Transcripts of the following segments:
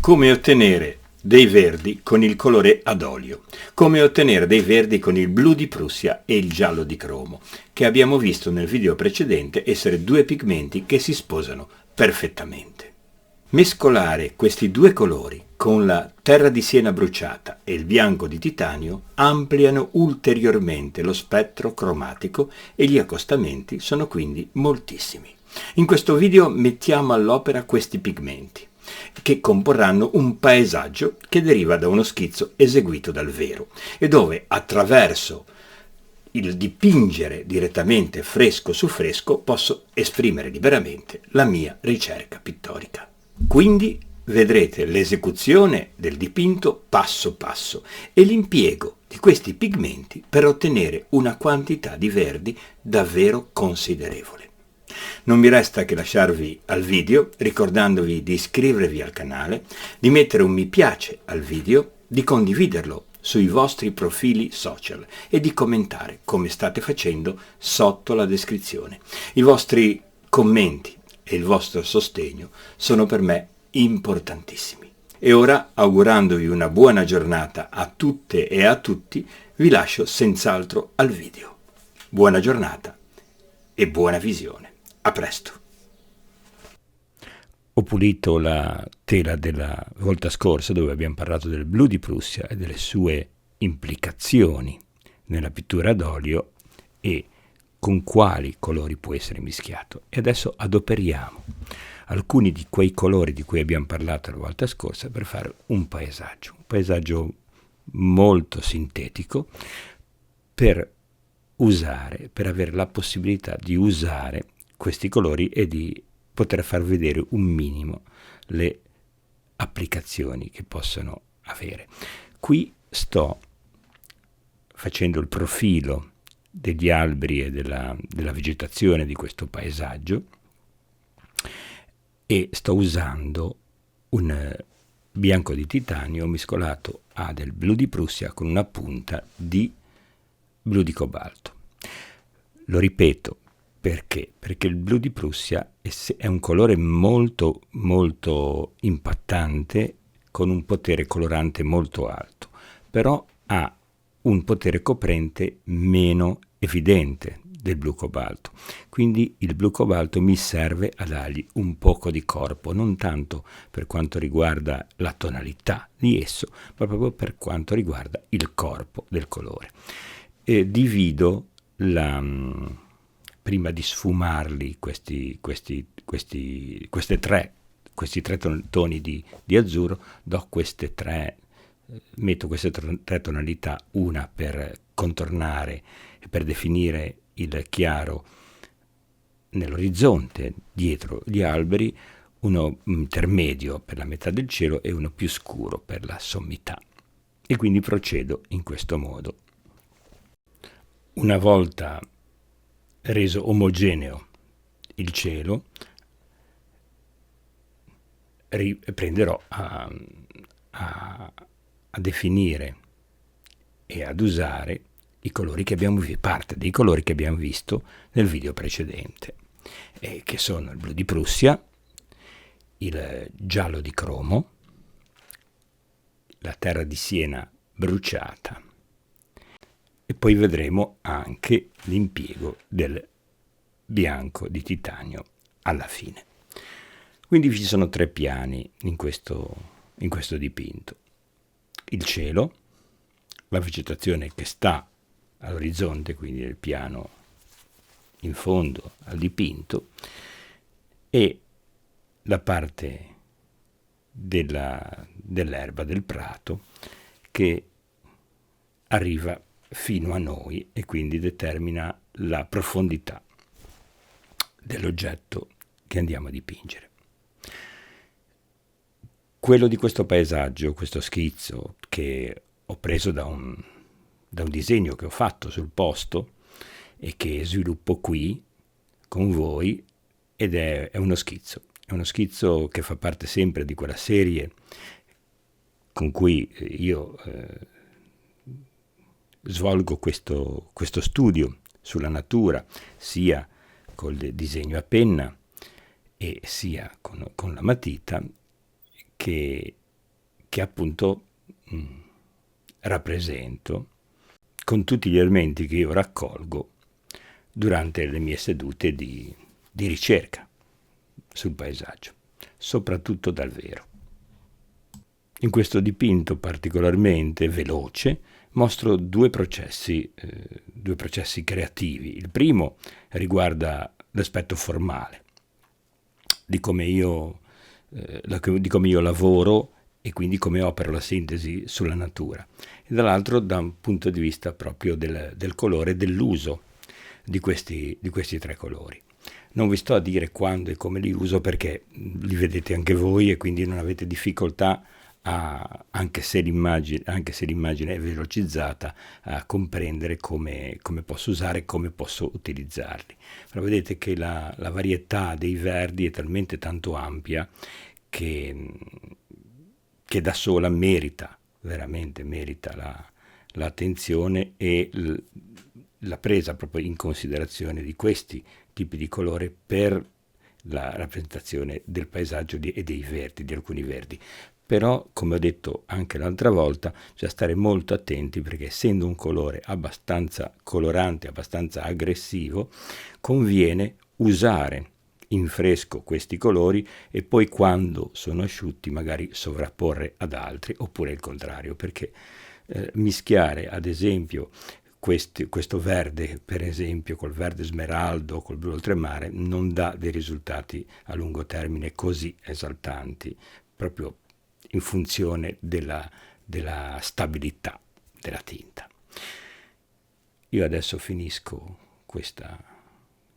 Come ottenere dei verdi con il colore ad olio, come ottenere dei verdi con il blu di Prussia e il giallo di cromo, che abbiamo visto nel video precedente essere due pigmenti che si sposano perfettamente. Mescolare questi due colori con la terra di siena bruciata e il bianco di titanio ampliano ulteriormente lo spettro cromatico e gli accostamenti sono quindi moltissimi. In questo video mettiamo all'opera questi pigmenti, che comporranno un paesaggio che deriva da uno schizzo eseguito dal vero e dove attraverso il dipingere direttamente fresco su fresco posso esprimere liberamente la mia ricerca pittorica. Quindi vedrete l'esecuzione del dipinto passo passo e l'impiego di questi pigmenti per ottenere una quantità di verdi davvero considerevole. Non mi resta che lasciarvi al video ricordandovi di iscrivervi al canale, di mettere un mi piace al video, di condividerlo sui vostri profili social e di commentare come state facendo sotto la descrizione. I vostri commenti e il vostro sostegno sono per me importantissimi. E ora, augurandovi una buona giornata a tutte e a tutti, vi lascio senz'altro al video. Buona giornata e buona visione. A presto. Ho pulito la tela della volta scorsa dove abbiamo parlato del blu di Prussia e delle sue implicazioni nella pittura ad olio e con quali colori può essere mischiato. E adesso adoperiamo alcuni di quei colori di cui abbiamo parlato la volta scorsa per fare un paesaggio molto sintetico per avere la possibilità di usare questi colori e di poter far vedere un minimo le applicazioni che possono avere. Qui sto facendo il profilo degli alberi e della vegetazione di questo paesaggio e sto usando un bianco di titanio mescolato a del blu di Prussia con una punta di blu di cobalto. Lo ripeto, perché? Perché il blu di Prussia è un colore molto molto impattante con un potere colorante molto alto, però ha un potere coprente meno evidente del blu cobalto. Quindi il blu cobalto mi serve a dargli un poco di corpo, non tanto per quanto riguarda la tonalità di esso, ma proprio per quanto riguarda il corpo del colore. Divido prima di sfumarli questi tre toni di azzurro, metto queste tre tonalità, una per contornare e per definire il chiaro nell'orizzonte dietro gli alberi, uno intermedio per la metà del cielo e uno più scuro per la sommità. E quindi procedo in questo modo. Una volta reso omogeneo il cielo, prenderò a definire e ad usare i colori che abbiamo visto, parte dei colori che abbiamo visto nel video precedente, che sono il blu di Prussia, il giallo di cromo, la terra di siena bruciata, e poi vedremo anche l'impiego del bianco di titanio alla fine. Quindi ci sono tre piani in questo dipinto: il cielo, la vegetazione che sta all'orizzonte, quindi nel piano in fondo al dipinto, e la parte dell'erba del prato che arriva fino a noi e quindi determina la profondità dell'oggetto che andiamo a dipingere. Quello di questo paesaggio, questo schizzo che ho preso da un disegno che ho fatto sul posto e che sviluppo qui con voi, ed è uno schizzo che fa parte sempre di quella serie con cui io svolgo questo studio sulla natura, sia col disegno a penna e sia con la matita, che che appunto rappresento con tutti gli elementi che io raccolgo durante le mie sedute di ricerca sul paesaggio, soprattutto dal vero. In questo dipinto particolarmente veloce mostro due processi creativi. Il primo riguarda l'aspetto formale, di come io lavoro e quindi come opero la sintesi sulla natura, e dall'altro da un punto di vista proprio del colore e dell'uso di questi tre colori. Non vi sto a dire quando e come li uso, perché li vedete anche voi e quindi non avete difficoltà anche se l'immagine è velocizzata, a comprendere come posso usare e come posso utilizzarli. Però vedete che la varietà dei verdi è talmente tanto ampia che da sola veramente merita l'attenzione e la presa proprio in considerazione di questi tipi di colore per la rappresentazione del paesaggio e dei verdi, di alcuni verdi. Però, come ho detto anche l'altra volta, bisogna stare molto attenti, perché essendo un colore abbastanza colorante, abbastanza aggressivo, conviene usare in fresco questi colori e poi quando sono asciutti magari sovrapporre ad altri, oppure il contrario, perché mischiare ad esempio questo verde, per esempio, col verde smeraldo, col blu oltremare, non dà dei risultati a lungo termine così esaltanti, proprio in funzione della stabilità della tinta. Io adesso finisco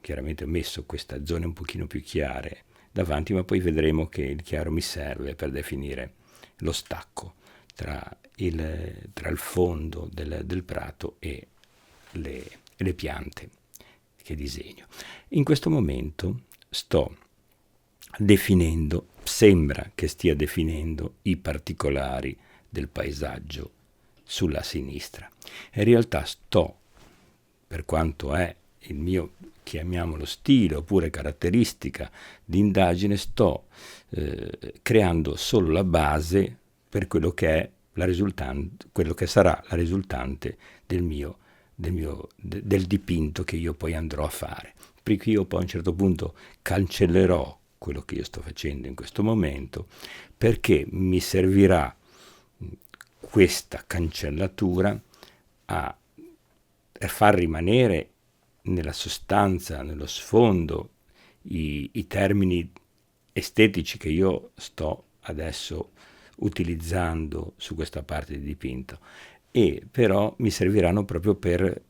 chiaramente ho messo queste zone un pochino più chiare davanti, ma poi vedremo che il chiaro mi serve per definire lo stacco tra il fondo del prato e le piante che disegno. In questo momento sembra che stia definendo i particolari del paesaggio sulla sinistra. In realtà per quanto è il mio, chiamiamolo, stile oppure caratteristica di indagine, creando solo la base per quello che è quello che sarà la risultante del dipinto che io poi andrò a fare. Perché io poi a un certo punto cancellerò quello che io sto facendo in questo momento, perché mi servirà questa cancellatura a far rimanere nella sostanza, nello sfondo, i termini estetici che io sto adesso utilizzando su questa parte di dipinto, e però mi serviranno proprio per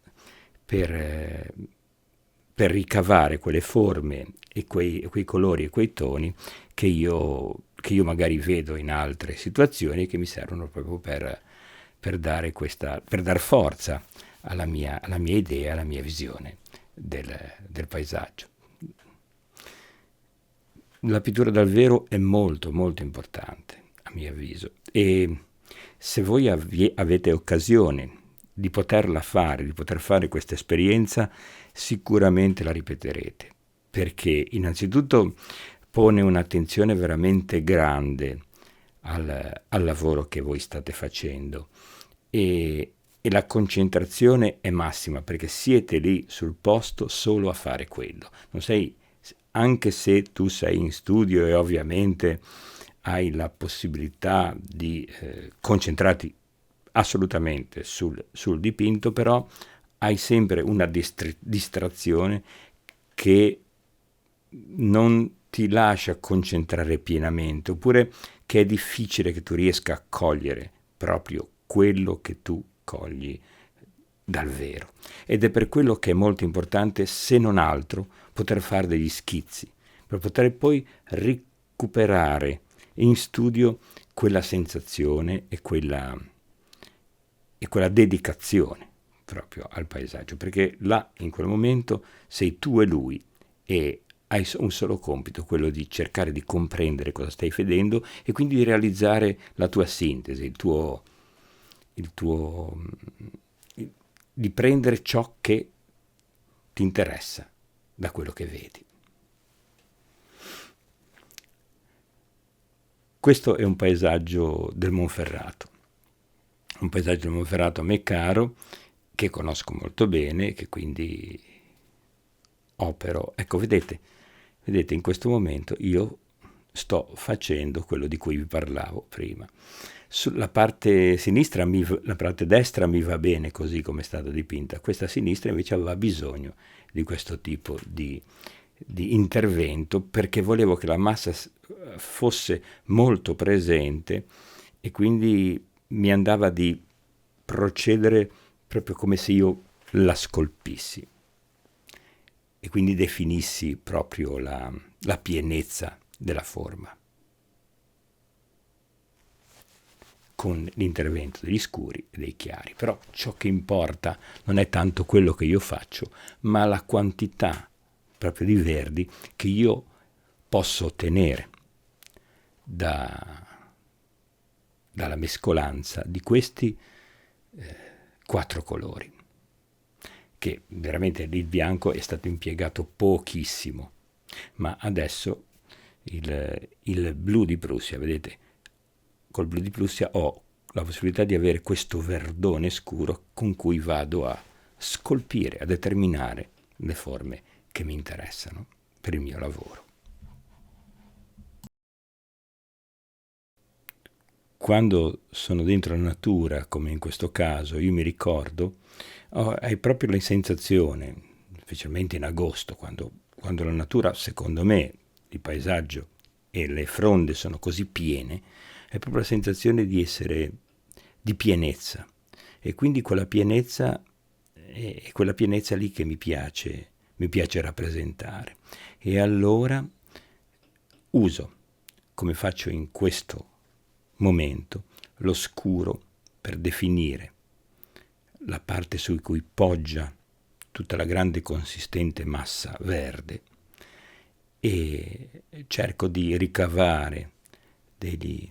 ricavare quelle forme e quei colori e quei toni che io magari vedo in altre situazioni, che mi servono proprio per dar forza alla mia idea, alla mia visione del paesaggio. La pittura dal vero è molto molto importante, a mio avviso, e se voi avete occasione di poter fare questa esperienza, sicuramente la ripeterete, perché innanzitutto pone un'attenzione veramente grande al lavoro che voi state facendo, e la concentrazione è massima, perché siete lì sul posto solo a fare quello. Non sei, anche se tu sei in studio e ovviamente hai la possibilità di concentrarti assolutamente sul dipinto, però hai sempre una distrazione che non ti lascia concentrare pienamente, oppure che è difficile che tu riesca a cogliere proprio quello che tu cogli dal vero. Ed è per quello che è molto importante, se non altro, poter fare degli schizzi, per poter poi recuperare in studio quella sensazione e quella dedicazione proprio al paesaggio, perché là in quel momento sei tu e lui e hai un solo compito, quello di cercare di comprendere cosa stai vedendo e quindi di realizzare la tua sintesi, di prendere ciò che ti interessa da quello che vedi. Questo è un paesaggio del Monferrato a me caro, che conosco molto bene, che quindi opero. Ecco, vedete, in questo momento io sto facendo quello di cui vi parlavo prima. Sulla parte sinistra, la parte destra mi va bene così come è stata dipinta, questa sinistra invece aveva bisogno di questo tipo di intervento, perché volevo che la massa fosse molto presente, e quindi mi andava di procedere proprio come se io la scolpissi e quindi definissi proprio la pienezza della forma, con l'intervento degli scuri e dei chiari. Però ciò che importa non è tanto quello che io faccio, ma la quantità proprio di verdi che io posso ottenere dalla mescolanza di questi 4 colori, che veramente il bianco è stato impiegato pochissimo, ma adesso il blu di Prussia, vedete, col blu di Prussia ho la possibilità di avere questo verdone scuro con cui vado a scolpire, a determinare le forme che mi interessano per il mio lavoro. Quando sono dentro la natura, come in questo caso, io mi ricordo, hai proprio la sensazione, specialmente in agosto, quando la natura, secondo me, il paesaggio e le fronde sono così piene, è proprio la sensazione di essere di pienezza. E quindi quella pienezza è quella pienezza lì che mi piace rappresentare. E allora uso, come faccio in questo momento, lo scuro per definire la parte su cui poggia tutta la grande consistente massa verde, e cerco di ricavare degli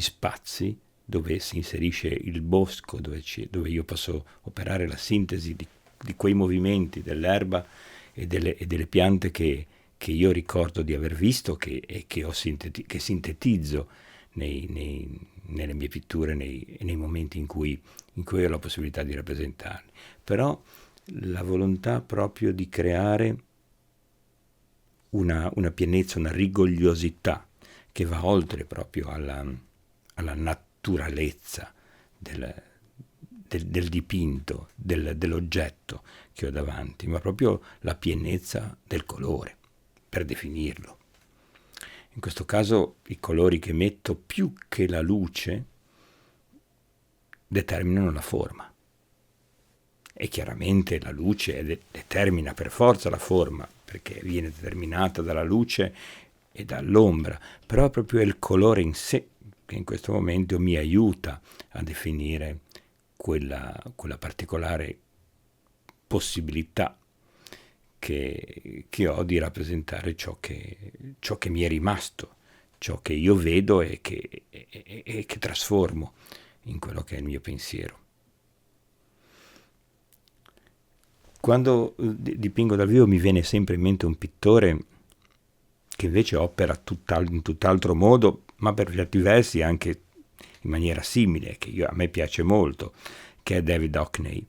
spazi dove si inserisce il bosco, dove io posso operare la sintesi di quei movimenti dell'erba e delle piante che io ricordo di aver visto e che sintetizzo nelle mie pitture, nei momenti in cui ho la possibilità di rappresentarli. Però la volontà proprio di creare una pienezza, una rigogliosità che va oltre proprio alla naturalezza del dipinto, dell'oggetto che ho davanti, ma proprio la pienezza del colore, per definirlo. In questo caso i colori che metto, più che la luce, determinano la forma. E chiaramente la luce determina per forza la forma, perché viene determinata dalla luce e dall'ombra, però proprio è il colore in sé che in questo momento mi aiuta a definire quella particolare possibilità che ho di rappresentare ciò che mi è rimasto, ciò che io vedo e che trasformo in quello che è il mio pensiero. Quando dipingo dal vivo mi viene sempre in mente un pittore che invece opera in tutt'altro modo, ma per certi versi anche in maniera simile, che a me piace molto, che è David Hockney.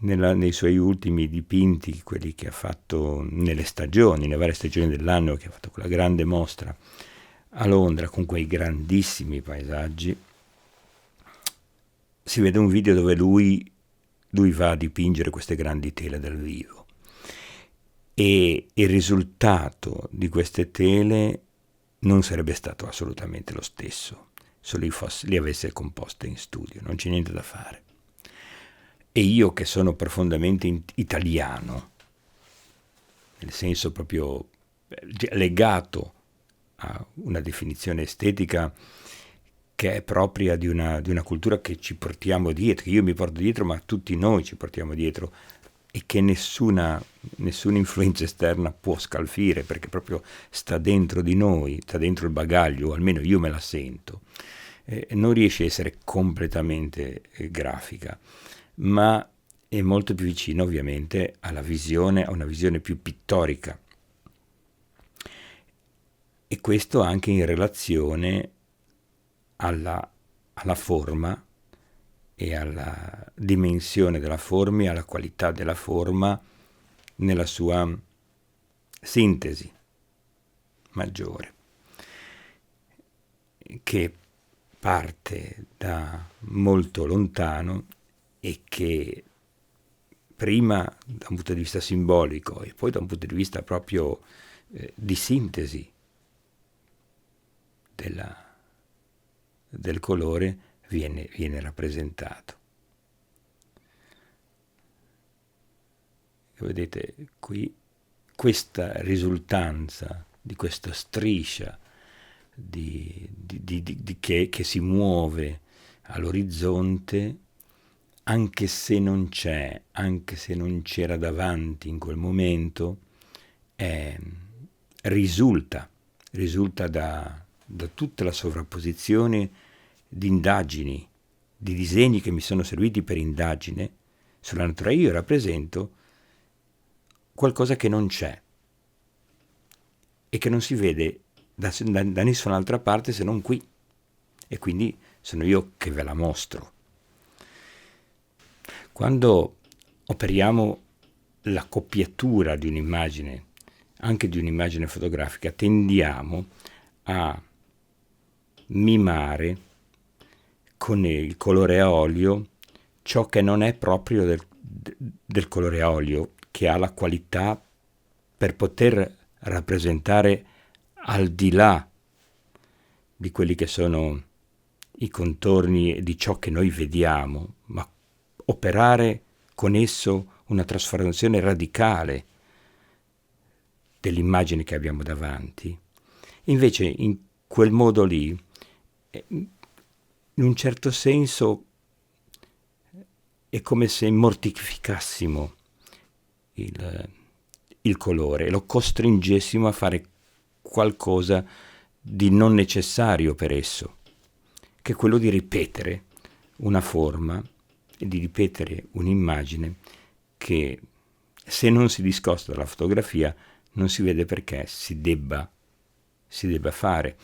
Nei suoi ultimi dipinti, quelli che ha fatto nelle varie stagioni dell'anno, che ha fatto quella grande mostra a Londra con quei grandissimi paesaggi, si vede un video dove lui va a dipingere queste grandi tele dal vivo, e il risultato di queste tele non sarebbe stato assolutamente lo stesso se li avesse composte in studio, non c'è niente da fare. E io, che sono profondamente italiano, nel senso proprio legato a una definizione estetica che è propria di una cultura che ci portiamo dietro, che io mi porto dietro, ma tutti noi ci portiamo dietro, e che nessuna influenza esterna può scalfire, perché proprio sta dentro di noi, sta dentro il bagaglio, o almeno io me la sento. Non riesce a essere completamente grafica, ma è molto più vicino ovviamente a una visione più pittorica. e questo anche in relazione alla forma e alla dimensione della forma e alla qualità della forma nella sua sintesi maggiore, che parte da molto lontano e che prima da un punto di vista simbolico e poi da un punto di vista proprio di sintesi del colore viene rappresentato. E vedete qui questa risultanza di questa striscia che si muove all'orizzonte, anche se non c'è, anche se non c'era davanti in quel momento, risulta da tutta la sovrapposizione di indagini, di disegni che mi sono serviti per indagine sulla natura. Io rappresento qualcosa che non c'è e che non si vede da nessun'altra parte se non qui, e quindi sono io che ve la mostro. Quando operiamo la coppiatura di un'immagine, anche di un'immagine fotografica, tendiamo a mimare con il colore a olio ciò che non è proprio del colore a olio, che ha la qualità per poter rappresentare al di là di quelli che sono i contorni di ciò che noi vediamo, ma operare con esso una trasformazione radicale dell'immagine che abbiamo davanti. Invece in quel modo lì, in un certo senso, è come se mortificassimo il colore, lo costringessimo a fare qualcosa di non necessario per esso, che è quello di ripetere una forma e di ripetere un'immagine che, se non si discosta dalla fotografia, non si vede perché si debba fare.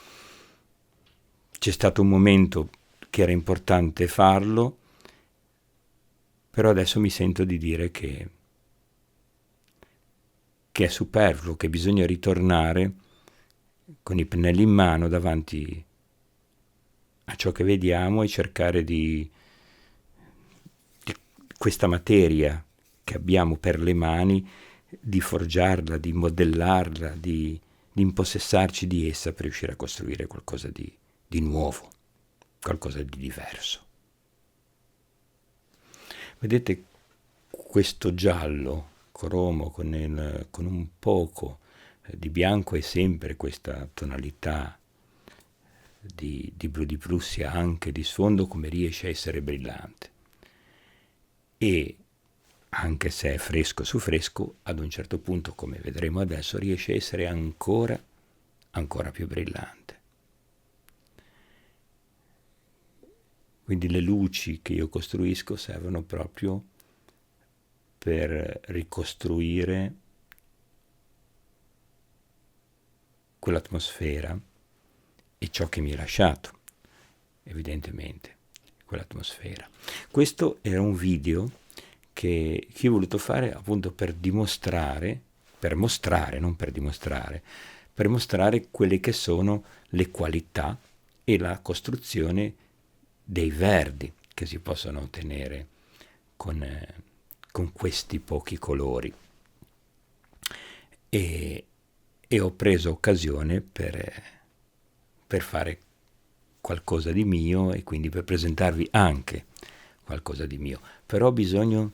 C'è stato un momento che era importante farlo, però adesso mi sento di dire che è superfluo, che bisogna ritornare con i pennelli in mano davanti a ciò che vediamo e cercare di questa materia che abbiamo per le mani, di forgiarla, di modellarla, di impossessarci di essa per riuscire a costruire qualcosa di nuovo, qualcosa di diverso. Vedete questo giallo cromo con un poco di bianco e sempre questa tonalità di blu di Prussia anche di sfondo, come riesce a essere brillante. E anche se è fresco su fresco, ad un certo punto, come vedremo adesso, riesce a essere ancora più brillante. Quindi le luci che io costruisco servono proprio per ricostruire quell'atmosfera e ciò che mi è lasciato, evidentemente, quell'atmosfera. Questo era un video che ho voluto fare appunto per dimostrare, per mostrare, non per dimostrare, per mostrare quelle che sono le qualità e la costruzione dei verdi che si possono ottenere con questi pochi colori. E ho preso occasione per fare qualcosa di mio e quindi per presentarvi anche qualcosa di mio. Però ho bisogno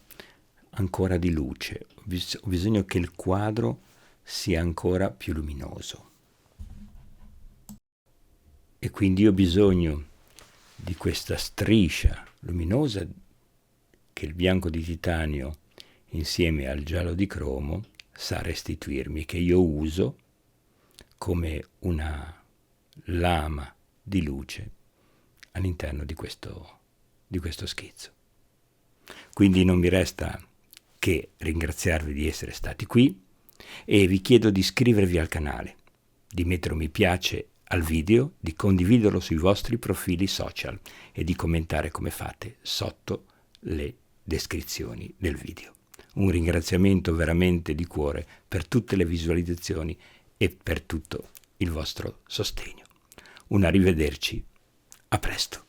ancora di luce, ho bisogno che il quadro sia ancora più luminoso. E quindi ho bisogno di questa striscia luminosa che il bianco di titanio insieme al giallo di cromo sa restituirmi, che io uso come una lama di luce all'interno di questo schizzo. Quindi non mi resta che ringraziarvi di essere stati qui e vi chiedo di iscrivervi al canale, di mettere un mi piace al video, di condividerlo sui vostri profili social e di commentare come fate sotto le descrizioni del video. Un ringraziamento veramente di cuore per tutte le visualizzazioni e per tutto il vostro sostegno. Un arrivederci, a presto.